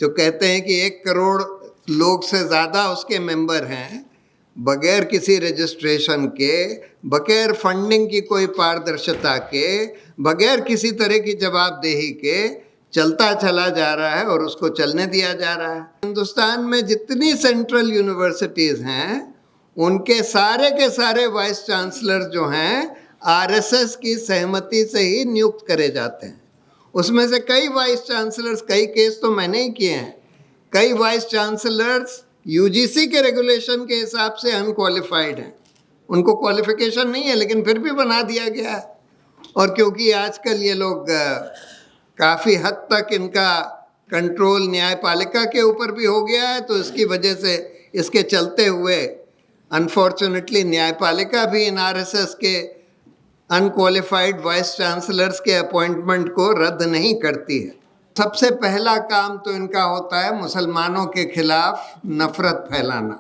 जो कहते हैं कि 1 करोड़ लोग से ज़्यादा उसके मेंबर हैं, बगैर किसी रजिस्ट्रेशन के, बगैर फंडिंग की कोई पारदर्शिता के, बगैर किसी तरह की जवाबदेही के चलता चला जा रहा है और उसको चलने दिया जा रहा है। हिंदुस्तान में जितनी सेंट्रल यूनिवर्सिटीज़ हैं उनके सारे के सारे वाइस चांसलर जो हैं आरएसएस की सहमति से ही नियुक्त करे जाते हैं। उसमें से कई वाइस चांसलर्स, कई केस तो मैंने ही किए हैं, कई वाइस चांसलर्स यूजीसी के रेगुलेशन के हिसाब से अनक्वालिफाइड हैं, उनको क्वालिफिकेशन नहीं है लेकिन फिर भी बना दिया गया है। और क्योंकि आजकल ये लोग काफ़ी हद तक इनका कंट्रोल न्यायपालिका के ऊपर भी हो गया है, तो इसकी वजह से इसके चलते हुए अनफॉर्चुनेटली न्यायपालिका भी इन आरएसएस के अनक्वालिफाइड वाइस चांसलर्स के अपॉइंटमेंट को रद्द नहीं करती है। सबसे पहला काम तो इनका होता है मुसलमानों के खिलाफ नफरत फैलाना,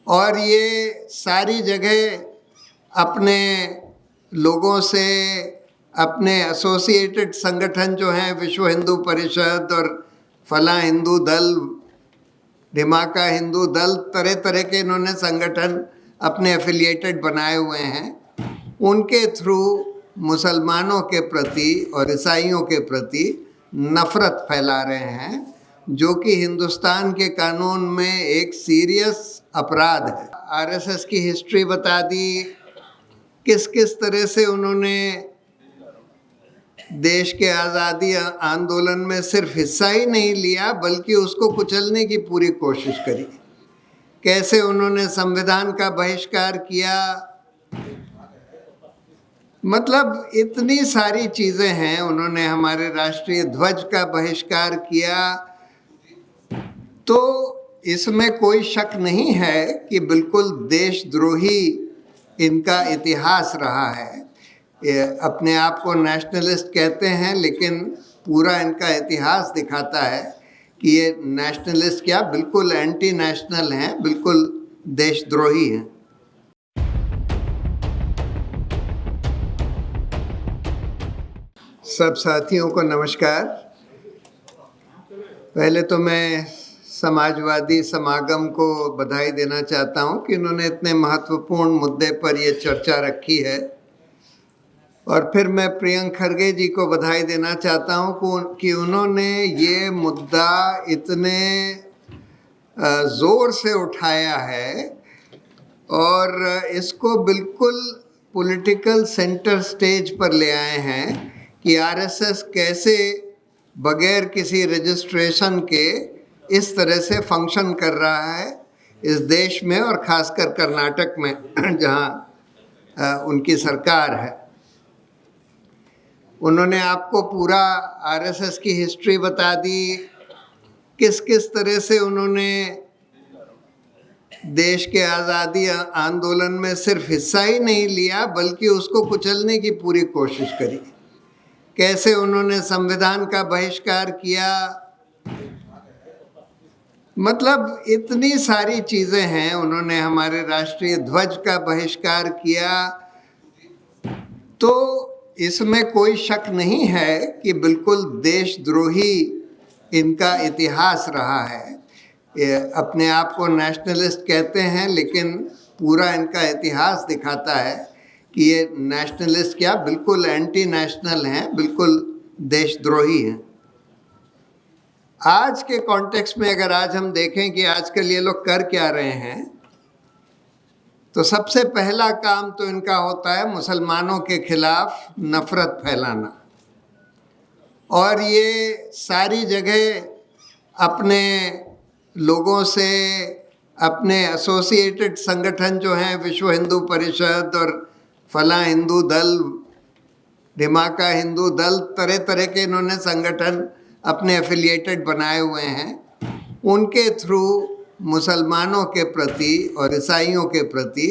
और ये सारी जगह अपने लोगों से, अपने एसोसिएटेड संगठन जो हैं विश्व हिंदू परिषद और फला हिंदू दल, धिमाका हिंदू दल, तरह तरह के इन्होंने संगठन अपने एफिलिएटेड बनाए हुए हैं, उनके थ्रू मुसलमानों के प्रति और ईसाइयों के प्रति नफरत फैला रहे हैं, जो कि हिंदुस्तान के कानून में एक सीरियस अपराध है। आरएसएस की हिस्ट्री बता दी, किस किस तरह से उन्होंने देश के आज़ादी आंदोलन में सिर्फ हिस्सा ही नहीं लिया बल्कि उसको कुचलने की पूरी कोशिश करी। कैसे उन्होंने संविधान का बहिष्कार किया, मतलब इतनी सारी चीज़ें हैं। उन्होंने हमारे राष्ट्रीय ध्वज का बहिष्कार किया। तो इसमें कोई शक नहीं है कि बिल्कुल देशद्रोही इनका इतिहास रहा है। ये अपने आप को नेशनलिस्ट कहते हैं, लेकिन पूरा इनका इतिहास दिखाता है कि ये नेशनलिस्ट क्या, बिल्कुल एंटी नेशनल हैं, बिल्कुल देशद्रोही हैं। सब साथियों को नमस्कार। पहले तो मैं समाजवादी समागम को बधाई देना चाहता हूं कि उन्होंने इतने महत्वपूर्ण मुद्दे पर ये चर्चा रखी है, और फिर मैं प्रियंक खरगे जी को बधाई देना चाहता हूं कि उन्होंने ये मुद्दा इतने ज़ोर से उठाया है और इसको बिल्कुल पॉलिटिकल सेंटर स्टेज पर ले आए हैं कि आरएसएस कैसे बगैर किसी रजिस्ट्रेशन के इस तरह से फंक्शन कर रहा है इस देश में, और ख़ासकर कर्नाटक में जहां उनकी सरकार है। उन्होंने आपको पूरा आरएसएस की हिस्ट्री बता दी, किस किस तरह से उन्होंने देश के आज़ादी आंदोलन में सिर्फ हिस्सा ही नहीं लिया बल्कि उसको कुचलने की पूरी कोशिश करी। कैसे उन्होंने संविधान का बहिष्कार किया, मतलब इतनी सारी चीज़ें हैं। उन्होंने हमारे राष्ट्रीय ध्वज का बहिष्कार किया। तो इसमें कोई शक नहीं है कि बिल्कुल देशद्रोही इनका इतिहास रहा है। ये अपने आप को नेशनलिस्ट कहते हैं, लेकिन पूरा इनका इतिहास दिखाता है कि ये नेशनलिस्ट क्या, बिल्कुल एंटी नेशनल हैं, बिल्कुल देशद्रोही हैं। आज के कॉन्टेक्स्ट में अगर आज हम देखें कि आजकल ये लोग कर क्या रहे हैं, तो सबसे पहला काम तो इनका होता है मुसलमानों के खिलाफ नफरत फैलाना, और ये सारी जगह अपने लोगों से, अपने एसोसिएटेड संगठन जो हैं विश्व हिंदू परिषद और फला हिंदू दल, धिमाका हिंदू दल, तरह तरह के इन्होंने संगठन अपने एफिलिएटेड बनाए हुए हैं, उनके थ्रू मुसलमानों के प्रति और ईसाइयों के प्रति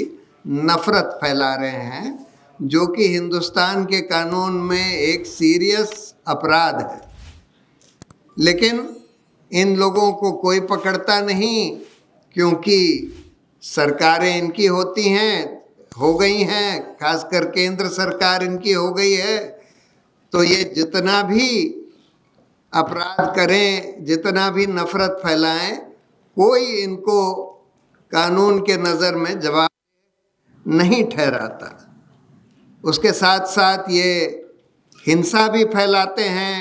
नफरत फैला रहे हैं, जो कि हिंदुस्तान के कानून में एक सीरियस अपराध है। लेकिन इन लोगों को कोई पकड़ता नहीं, क्योंकि सरकारें इनकी होती हैं, हो गई हैं, खासकर केंद्र सरकार इनकी हो गई है। तो ये जितना भी अपराध करें, जितना भी नफरत फैलाएं, कोई इनको कानून के नज़र में जवाब नहीं ठहराता। उसके साथ साथ ये हिंसा भी फैलाते हैं,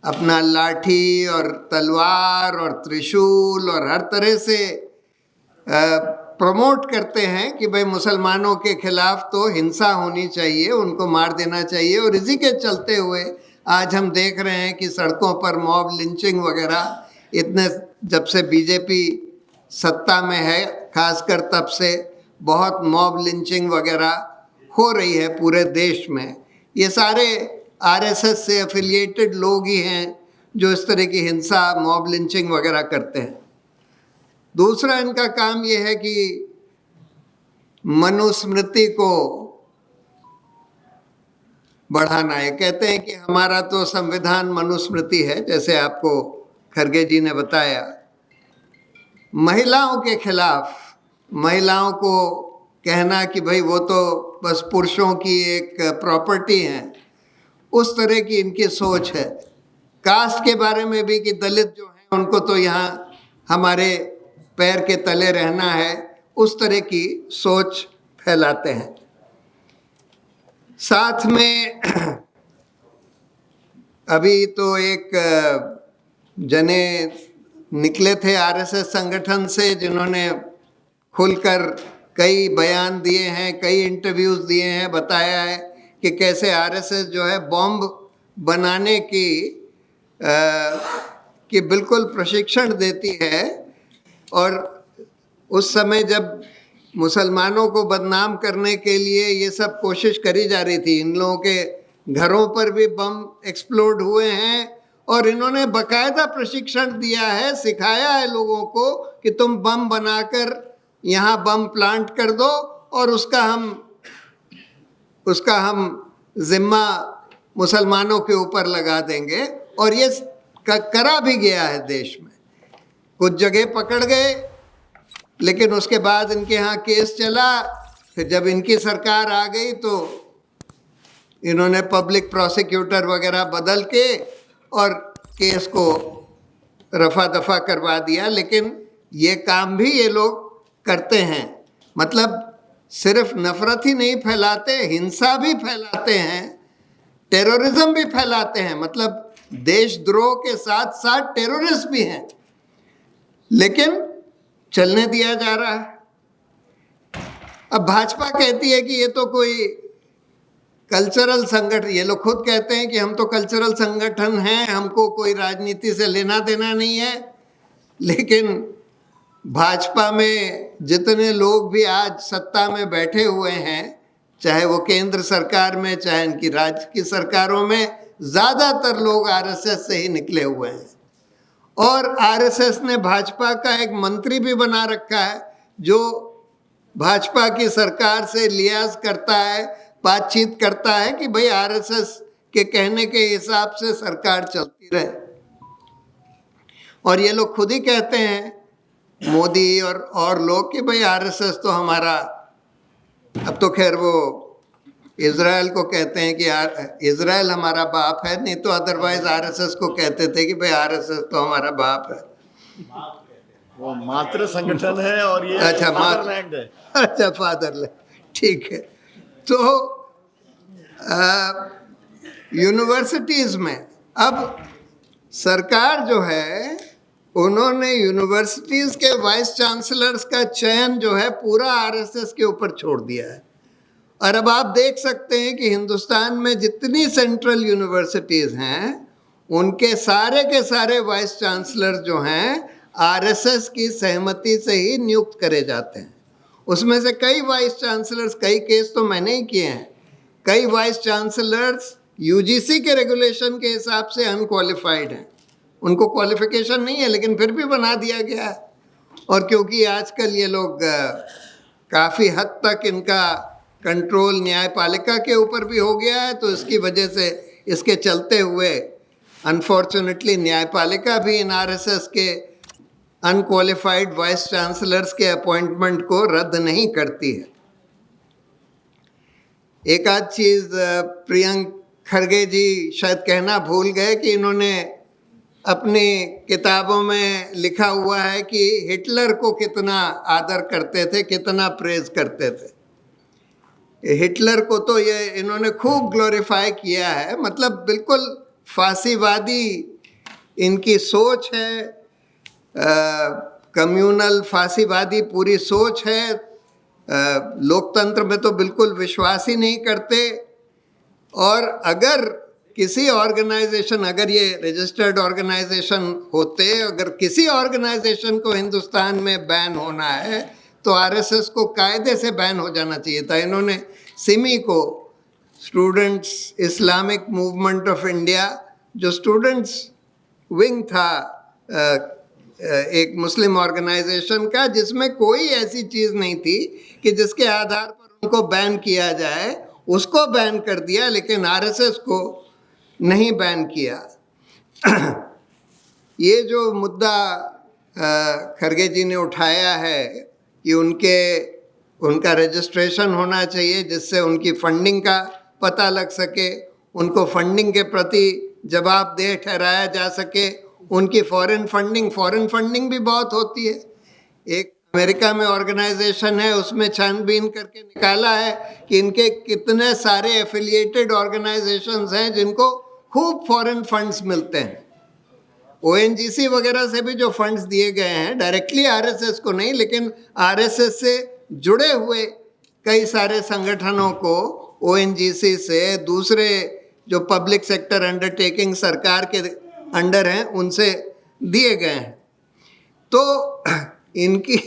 अपना लाठी और तलवार और त्रिशूल और हर तरह से प्रमोट करते हैं कि भाई मुसलमानों के खिलाफ तो हिंसा होनी चाहिए, उनको मार देना चाहिए। और इसी के चलते हुए आज हम देख रहे हैं कि सड़कों पर मॉब लिंचिंग वगैरह इतने, जब से बीजेपी सत्ता में है खासकर तब से बहुत मॉब लिंचिंग वगैरह हो रही है पूरे देश में। ये सारे आरएसएस से एफिलिएटेड लोग ही हैं जो इस तरह की हिंसा, मॉब लिंचिंग वगैरह करते हैं। दूसरा इनका काम ये है कि मनुस्मृति को बढ़ाना है। कहते हैं कि हमारा तो संविधान मनुस्मृति है, जैसे आपको खरगे जी ने बताया। महिलाओं के खिलाफ, महिलाओं को कहना कि भाई वो तो बस पुरुषों की एक प्रॉपर्टी है, उस तरह की इनकी सोच है। कास्ट के बारे में भी कि दलित जो हैं उनको तो यहाँ हमारे पैर के तले रहना है, उस तरह की सोच फैलाते हैं। साथ में अभी तो एक जने निकले थे आरएसएस संगठन से, जिन्होंने खुलकर कई बयान दिए हैं, कई इंटरव्यूज दिए हैं, बताया है कि कैसे आरएसएस जो है बॉम्ब बनाने की बिल्कुल प्रशिक्षण देती है। और उस समय जब मुसलमानों को बदनाम करने के लिए ये सब कोशिश करी जा रही थी, इन लोगों के घरों पर भी बम एक्सप्लोड हुए हैं और इन्होंने बकायदा प्रशिक्षण दिया है, सिखाया है लोगों को कि तुम बम बनाकर यहाँ बम प्लांट कर दो और उसका हम जिम्मा मुसलमानों के ऊपर लगा देंगे। और ये करा भी गया है देश में, कुछ जगह पकड़ गए, लेकिन उसके बाद इनके यहाँ केस चला। फिर जब इनकी सरकार आ गई तो इन्होंने पब्लिक प्रोसिक्यूटर वगैरह बदल के और केस को रफा दफा करवा दिया। लेकिन ये काम भी ये लोग करते हैं, मतलब सिर्फ नफरत ही नहीं फैलाते, हिंसा भी फैलाते हैं, टेररिज्म भी फैलाते हैं, मतलब देशद्रोह के साथ साथ टेररिस्ट भी हैं, लेकिन चलने दिया जा रहा है। अब भाजपा कहती है कि ये तो कोई कल्चरल संगठन, ये लोग खुद कहते हैं कि हम तो कल्चरल संगठन हैं, हमको कोई राजनीति से लेना देना नहीं है। लेकिन भाजपा में जितने लोग भी आज सत्ता में बैठे हुए हैं, चाहे वो केंद्र सरकार में, चाहे इनकी राज्य की सरकारों में, ज़्यादातर लोग आरएसएस से ही निकले हुए हैं। और आरएसएस ने भाजपा का एक मंत्री भी बना रखा है जो भाजपा की सरकार से लियाज करता है, बातचीत करता है कि भाई आरएसएस के कहने के हिसाब से सरकार चलती रहे। और ये लोग खुद ही कहते हैं, मोदी और लोग, कि भाई आरएसएस तो हमारा, अब तो खैर वो इजराइल को कहते हैं कि इजराइल हमारा बाप है, नहीं तो अदरवाइज आरएसएस को कहते थे कि भाई आरएसएस तो हमारा बाप है। वो मातृ संगठन है और ये अच्छा, फादरलैंड है। अच्छा, फादरलैंड, ठीक है। तो यूनिवर्सिटीज में अब सरकार जो है, उन्होंने यूनिवर्सिटीज के वाइस चांसलर्स का चयन जो है पूरा आरएसएस के ऊपर छोड़ दिया है। और अब आप देख सकते हैं कि हिंदुस्तान में जितनी सेंट्रल यूनिवर्सिटीज हैं, उनके सारे के सारे वाइस चांसलर जो हैं आरएसएस की सहमति से ही नियुक्त करे जाते हैं। उसमें से कई वाइस चांसलर्स, कई केस तो मैंने ही किए हैं, कई वाइस चांसलर्स यूजीसी के रेगुलेशन के हिसाब से अनक्वालिफाइड हैं, उनको क्वालिफिकेशन नहीं है, लेकिन फिर भी बना दिया गया है। और क्योंकि आजकल ये लोग काफ़ी हद तक इनका कंट्रोल न्यायपालिका के ऊपर भी हो गया है, तो इसकी वजह से, इसके चलते हुए अनफॉर्चुनेटली न्यायपालिका भी इन आरएसएस के अनक्वालिफाइड वाइस चांसलर्स के अपॉइंटमेंट को रद्द नहीं करती है। एक आध चीज़ प्रियंक खरगे जी शायद कहना भूल गए कि इन्होंने अपनी किताबों में लिखा हुआ है कि हिटलर को कितना आदर करते थे, कितना प्रेज करते थे। हिटलर को तो ये इन्होंने खूब ग्लोरीफाई किया है, मतलब बिल्कुल फांसीवादी इनकी सोच है, कम्युनल फांसीवादी पूरी सोच है। लोकतंत्र में तो बिल्कुल विश्वास ही नहीं करते। और अगर किसी ऑर्गेनाइजेशन, अगर ये रजिस्टर्ड ऑर्गेनाइजेशन होते, अगर किसी ऑर्गेनाइजेशन को हिंदुस्तान में बैन होना है तो आरएसएस को कायदे से बैन हो जाना चाहिए था। इन्होंने सिमी को, students Islamic movement of India, जो स्टूडेंट्स विंग था एक मुस्लिम ऑर्गेनाइजेशन का, जिसमें कोई ऐसी चीज़ नहीं थी कि जिसके आधार पर उनको बैन किया जाए, उसको बैन कर दिया, लेकिन आरएसएस को नहीं बैन किया। ये जो मुद्दा खरगे जी ने उठाया है कि उनका रजिस्ट्रेशन होना चाहिए जिससे उनकी फंडिंग का पता लग सके, उनको फंडिंग के प्रति जवाबदेह ठहराया जा सके, उनकी फॉरेन फंडिंग भी बहुत होती है। एक अमेरिका में ऑर्गेनाइजेशन है, उसमें छानबीन करके निकाला है कि इनके कितने सारे एफिलिएटेड ऑर्गेनाइजेशंस हैं जिनको खूब फॉरेन फंड्स मिलते हैं। ओएनजीसी वगैरह से भी जो फंड्स दिए गए हैं, डायरेक्टली आरएसएस को नहीं, लेकिन आरएसएस से जुड़े हुए कई सारे संगठनों को ओएनजीसी से, दूसरे जो पब्लिक सेक्टर अंडरटेकिंग सरकार के अंडर हैं, उनसे दिए गए हैं। तो इनकी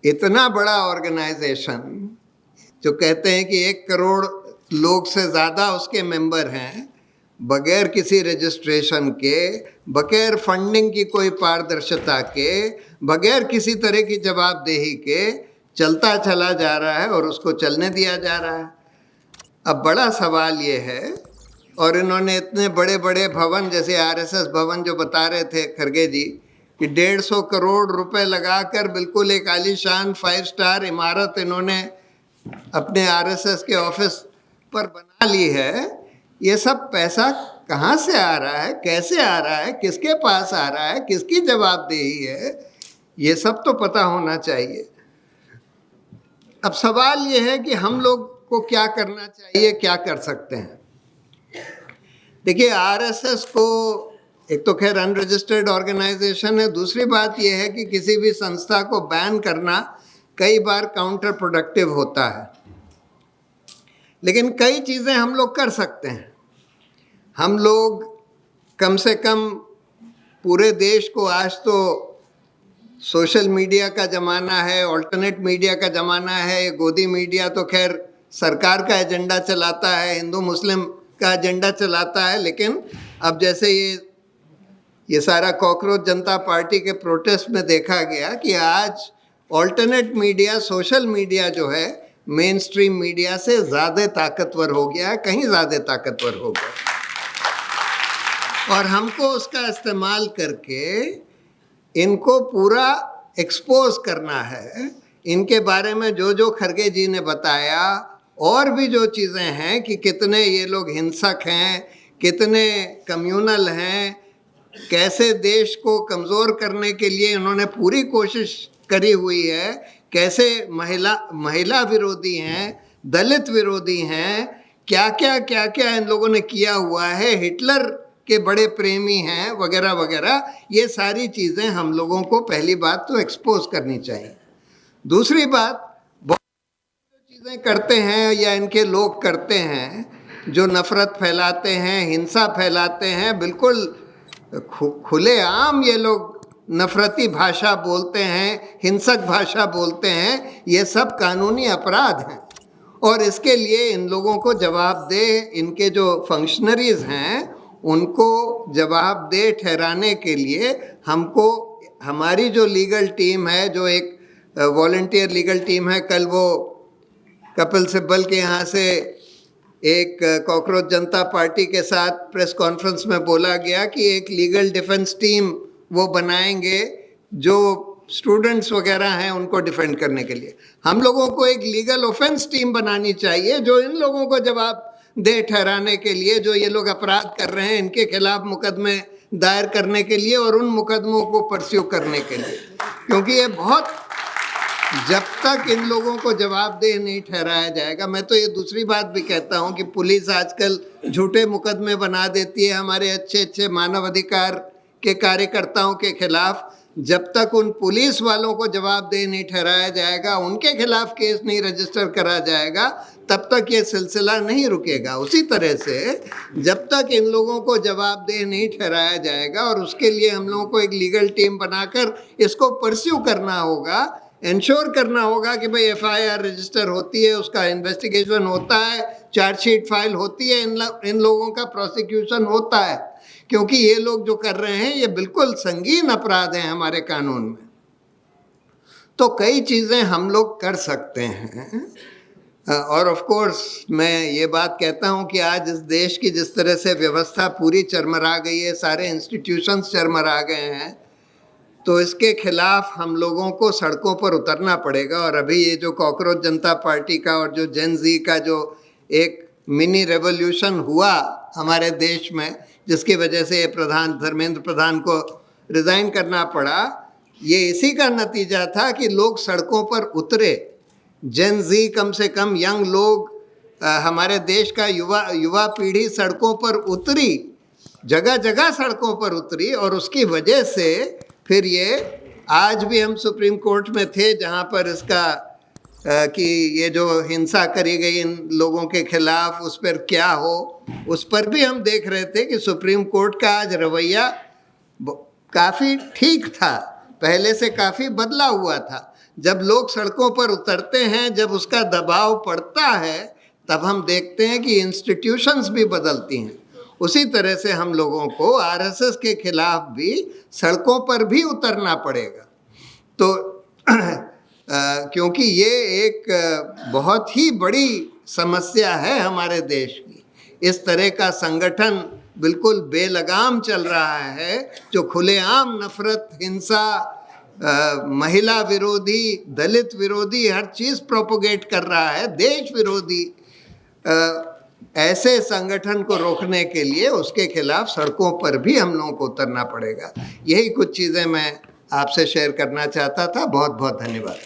इतना बड़ा ऑर्गेनाइजेशन, जो कहते हैं कि 1 करोड़ लोग से ज़्यादा उसके मेंबर हैं, बगैर किसी रजिस्ट्रेशन के, बगैर फंडिंग की कोई पारदर्शिता के, बगैर किसी तरह की जवाबदेही के चलता चला जा रहा है और उसको चलने दिया जा रहा है। अब बड़ा सवाल ये है, और इन्होंने इतने बड़े बड़े भवन, जैसे आरएसएस भवन जो बता रहे थे खरगे जी, कि 150 करोड़ रुपए लगाकर बिल्कुल एक आलीशान 5 स्टार इमारत इन्होंने अपने आरएसएस के ऑफिस पर बना ली है। ये सब पैसा कहाँ से आ रहा है, कैसे आ रहा है, किसके पास आ रहा है, किसकी जवाबदेही है, ये सब तो पता होना चाहिए। अब सवाल ये है कि हम लोग को क्या करना चाहिए, क्या कर सकते हैं। देखिए, आरएसएस को, एक तो खैर अनरजिस्टर्ड ऑर्गेनाइजेशन है, दूसरी बात यह है कि किसी भी संस्था को बैन करना कई बार काउंटर प्रोडक्टिव होता है, लेकिन कई चीज़ें हम लोग कर सकते हैं। हम लोग कम से कम पूरे देश को, आज तो सोशल मीडिया का ज़माना है, ऑल्टरनेट मीडिया का ज़माना है, गोदी मीडिया तो खैर सरकार का एजेंडा चलाता है, हिंदू मुस्लिम का एजेंडा चलाता है, लेकिन अब जैसे ये सारा कॉकरोच जनता पार्टी के प्रोटेस्ट में देखा गया कि आज ऑल्टरनेट मीडिया, सोशल मीडिया जो है, मेन स्ट्रीम मीडिया से ज़्यादा ताकतवर हो गया है, कहीं ज़्यादा ताकतवर हो गया, और हमको उसका इस्तेमाल करके इनको पूरा एक्सपोज करना है। इनके बारे में जो जो खरगे जी ने बताया, और भी जो चीज़ें हैं कि कितने ये लोग हिंसक हैं, कितने कम्युनल हैं, कैसे देश को कमज़ोर करने के लिए इन्होंने पूरी कोशिश करी हुई है, कैसे महिला विरोधी हैं, दलित विरोधी हैं, क्या क्या इन लोगों ने किया हुआ है, हिटलर के बड़े प्रेमी हैं, वगैरह वगैरह। ये सारी चीज़ें हम लोगों को पहली बात तो एक्सपोज करनी चाहिए। दूसरी बात, बहुत चीज़ें करते हैं या इनके लोग करते हैं जो नफ़रत फैलाते हैं, हिंसा फैलाते हैं, बिल्कुल खुलेआम ये लोग नफ़रती भाषा बोलते हैं, हिंसक भाषा बोलते हैं। ये सब कानूनी अपराध हैं, और इसके लिए इन लोगों को जवाबदेह, इनके जो फंक्शनरीज़ हैं उनको जवाबदेह ठहराने के लिए हमको, हमारी जो लीगल टीम है, जो एक वॉलंटियर लीगल टीम है, कल वो कपिल सिब्बल के यहाँ से एक कॉकरोच जनता पार्टी के साथ प्रेस कॉन्फ्रेंस में बोला गया कि एक लीगल डिफेंस टीम वो बनाएंगे जो स्टूडेंट्स वगैरह हैं उनको डिफेंड करने के लिए। हम लोगों को एक लीगल ऑफेंस टीम बनानी चाहिए जो इन लोगों को जवाब दे ठहराने के लिए, जो ये लोग अपराध कर रहे हैं, इनके खिलाफ मुकदमे दायर करने के लिए और उन मुकदमों को परस्यू करने के लिए, क्योंकि ये बहुत, जब तक इन लोगों को जवाबदेह नहीं ठहराया जाएगा। मैं तो ये दूसरी बात भी कहता हूँ कि पुलिस आजकल झूठे मुकदमे बना देती है हमारे अच्छे अच्छे मानवाधिकार के कार्यकर्ताओं के खिलाफ। जब तक उन पुलिस वालों को जवाबदेह नहीं ठहराया जाएगा, उनके खिलाफ केस नहीं रजिस्टर करा जाएगा, तब तक ये सिलसिला नहीं रुकेगा। उसी तरह से जब तक इन लोगों को जवाबदेह नहीं ठहराया जाएगा, और उसके लिए हम लोगों को एक लीगल टीम बनाकर इसको परस्यू करना होगा, इंश्योर करना होगा कि भाई FIR रजिस्टर होती है, उसका इन्वेस्टिगेशन होता है, चार्जशीट फाइल होती है, इन लोगों का प्रोसिक्यूशन होता है, क्योंकि ये लोग जो कर रहे हैं ये बिल्कुल संगीन अपराध हैं हमारे कानून में। तो कई चीज़ें हम लोग कर सकते हैं। और ऑफ कोर्स मैं ये बात कहता हूँ कि आज इस देश की जिस तरह से व्यवस्था पूरी चरमरा गई है, सारे इंस्टीट्यूशंस चरमरा गए हैं, तो इसके खिलाफ हम लोगों को सड़कों पर उतरना पड़ेगा। और अभी ये जो कॉकरोच जनता पार्टी का और जो जेन ज़ी का जो एक मिनी रेवोल्यूशन हुआ हमारे देश में, जिसकी वजह से धर्मेंद्र प्रधान को रिज़ाइन करना पड़ा, ये इसी का नतीजा था कि लोग सड़कों पर उतरे। जेन ज़ी, कम से कम यंग लोग, हमारे देश का युवा पीढ़ी सड़कों पर उतरी, जगह जगह सड़कों पर उतरी, और उसकी वजह से फिर ये आज भी हम सुप्रीम कोर्ट में थे, जहाँ पर इसका कि ये जो हिंसा करी गई इन लोगों के खिलाफ, उस पर क्या हो, उस पर भी हम देख रहे थे कि सुप्रीम कोर्ट का आज रवैया काफ़ी ठीक था, पहले से काफ़ी बदला हुआ था। जब लोग सड़कों पर उतरते हैं, जब उसका दबाव पड़ता है, तब हम देखते हैं कि इंस्टीट्यूशंस भी बदलती हैं। उसी तरह से हम लोगों को RSS के खिलाफ भी सड़कों पर भी उतरना पड़ेगा। तो क्योंकि ये एक बहुत ही बड़ी समस्या है हमारे देश की। इस तरह का संगठन बिल्कुल बेलगाम चल रहा है, जो खुलेआम नफरत, हिंसा, महिला विरोधी, दलित विरोधी हर चीज़ प्रोपोगेट कर रहा है, देश विरोधी। ऐसे संगठन को रोकने के लिए उसके खिलाफ सड़कों पर भी हम लोगों को उतरना पड़ेगा। यही कुछ चीज़ें मैं आपसे शेयर करना चाहता था। बहुत बहुत धन्यवाद।